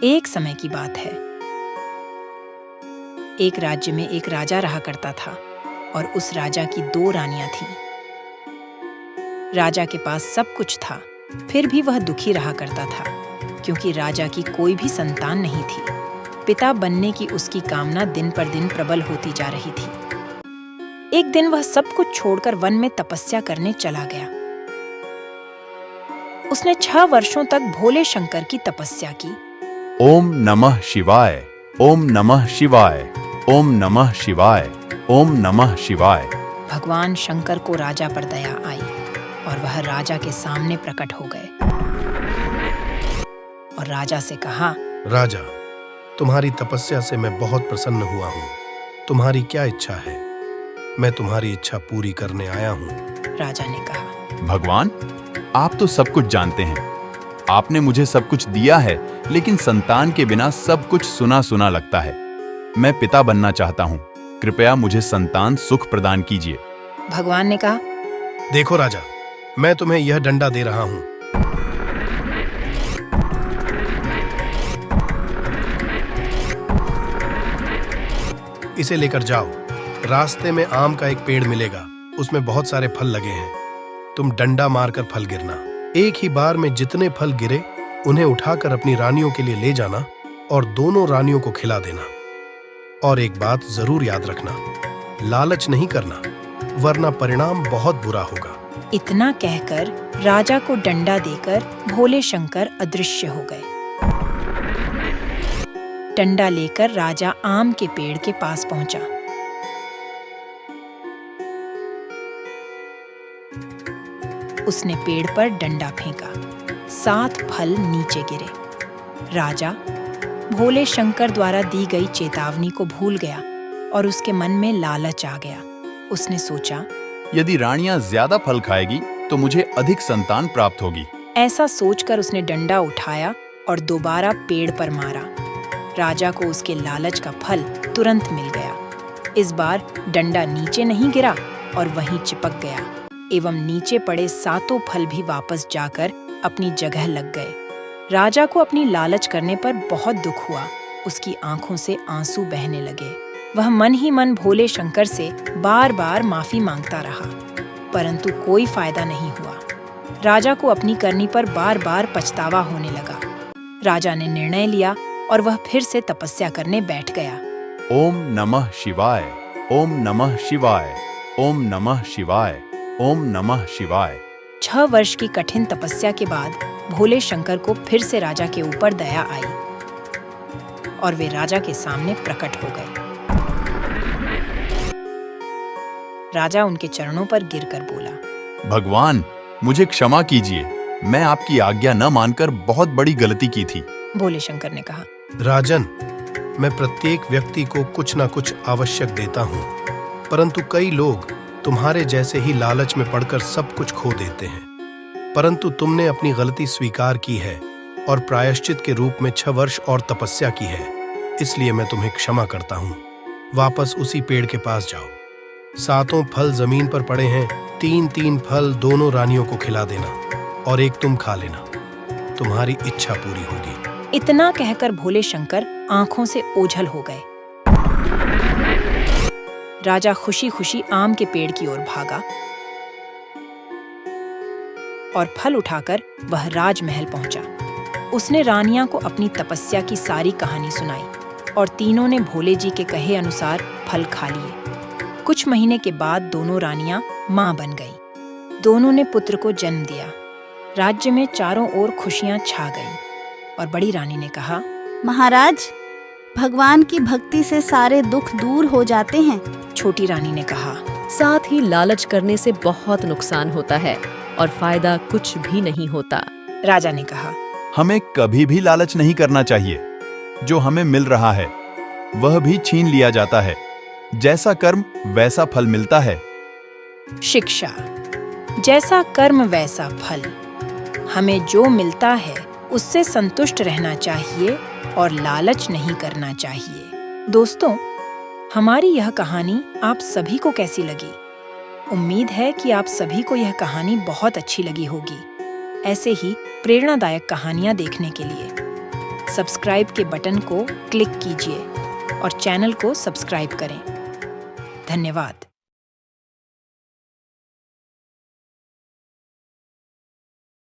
एक समय की बात है। एक राज्य में एक राजा रहा करता था और उस राजा की 2 रानियां थीं। राजा के पास सब कुछ था, फिर भी वह दुखी रहा करता था क्योंकि राजा की कोई भी संतान नहीं थी। पिता बनने की उसकी कामना दिन पर दिन प्रबल होती जा रही थी। एक दिन वह सब कुछ छोड़कर वन में तपस्या करने चला गया। उसने 6 वर्षों तक भोले शंकर की तपस्या की। ओम नमः शिवाय, ओम नमः शिवाय, ओम नमः शिवाय, ओम नमः शिवाय। भगवान शंकर को राजा पर दया आई और वह राजा के सामने प्रकट हो गए और राजा से कहा, राजा, तुम्हारी तपस्या से मैं बहुत प्रसन्न हुआ हूँ। तुम्हारी क्या इच्छा है? मैं तुम्हारी इच्छा पूरी करने आया हूँ। राजा ने कहा, भगवान, आप तो सब कुछ जानते हैं। आपने मुझे सब कुछ दिया है, लेकिन संतान के बिना सब कुछ सुना सुना लगता है। मैं पिता बनना चाहता हूँ। कृपया मुझे संतान सुख प्रदान कीजिए। भगवान ने कहा, देखो राजा, मैं तुम्हें यह डंडा दे रहा हूँ। इसे लेकर जाओ। रास्ते में आम का एक पेड़ मिलेगा, उसमें बहुत सारे फल लगे हैं। तुम डंडा मारकर फल गिरना। एक ही बार में जितने फल गिरे उन्हें उठाकर अपनी रानियों के लिए ले जाना और दोनों रानियों को खिला देना। और एक बात जरूर याद रखना, लालच नहीं करना, वरना परिणाम बहुत बुरा होगा। इतना कहकर राजा को डंडा देकर भोले शंकर अदृश्य हो गए। डंडा लेकर राजा आम के पेड़ के पास पहुंचा। उसने पेड़ पर डंडा फेंका। 7 फल नीचे गिरे। राजा भोले शंकर द्वारा दी गई चेतावनी को भूल गया और उसके मन में लालच आ गया। उसने सोचा, यदि रानियां ज्यादा फल खाएगी तो मुझे अधिक संतान प्राप्त होगी। ऐसा सोचकर उसने डंडा उठाया और दोबारा पेड़ पर मारा। राजा को उसके लालच का फल तुरंत मिल गया। इस बार डंडा नीचे नहीं गिरा और वहीं चिपक गया एवं नीचे पड़े 7 फल भी वापस जाकर अपनी जगह लग गए। राजा को अपनी लालच करने पर बहुत दुख हुआ। उसकी आंखों से आंसू बहने लगे। वह मन ही मन भोले शंकर से बार बार माफी मांगता रहा, परंतु कोई फायदा नहीं हुआ। राजा को अपनी करनी पर बार बार पछतावा होने लगा। राजा ने निर्णय लिया और वह फिर से तपस्या करने बैठ गया। ओम नमः शिवाय, ओम नमः शिवाय, ओम नमः शिवाय, ओम नमः शिवाय। 6 वर्ष की कठिन तपस्या के बाद भोले शंकर को फिर से राजा के ऊपर दया आई और वे राजा के सामने प्रकट हो गए। राजा उनके चरणों पर गिरकर बोला, भगवान, मुझे क्षमा कीजिए। मैं आपकी आज्ञा न मानकर बहुत बड़ी गलती की थी। भोले शंकर ने कहा, राजन, मैं प्रत्येक व्यक्ति को कुछ ना कुछ आवश्यक देता हूँ, परंतु कई लोग तुम्हारे जैसे ही लालच में पड़कर सब कुछ खो देते हैं। परंतु तुमने अपनी गलती स्वीकार की है और प्रायश्चित के रूप में 6 वर्ष और तपस्या की है, इसलिए मैं तुम्हें क्षमा करता हूँ। वापस उसी पेड़ के पास जाओ। 7 फल जमीन पर पड़े हैं। 3-3 फल दोनों रानियों को खिला देना और एक तुम खा लेना। तुम्हारी इच्छा पूरी होगी। इतना कहकर भोले शंकर आंखों से ओझल हो गए। राजा खुशी खुशी आम के पेड़ की ओर भागा और फल उठाकर वह राजमहल पहुंचा। उसने रानियां को अपनी तपस्या की सारी कहानी सुनाई और तीनों ने भोले जी के कहे अनुसार फल खा लिए। कुछ महीने के बाद दोनों रानियां मां बन गईं। दोनों ने पुत्र को जन्म दिया। राज्य में चारों ओर खुशियां छा गईं और बड़ी रानी ने कहा, महाराज, भगवान की भक्ति से सारे दुख दूर हो जाते हैं। छोटी रानी ने कहा, साथ ही लालच करने से बहुत नुकसान होता है और फायदा कुछ भी नहीं होता। राजा ने कहा, हमें कभी भी लालच नहीं करना चाहिए। जो हमें मिल रहा है वह भी छीन लिया जाता है। जैसा कर्म वैसा फल मिलता है। शिक्षा, जैसा कर्म वैसा फल। हमें जो मिलता है उससे संतुष्ट रहना चाहिए और लालच नहीं करना चाहिए। दोस्तों, हमारी यह कहानी आप सभी को कैसी लगी? उम्मीद है कि आप सभी को यह कहानी बहुत अच्छी लगी होगी। ऐसे ही प्रेरणादायक कहानियां देखने के लिए सब्सक्राइब के बटन को क्लिक कीजिए और चैनल को सब्सक्राइब करें। धन्यवाद।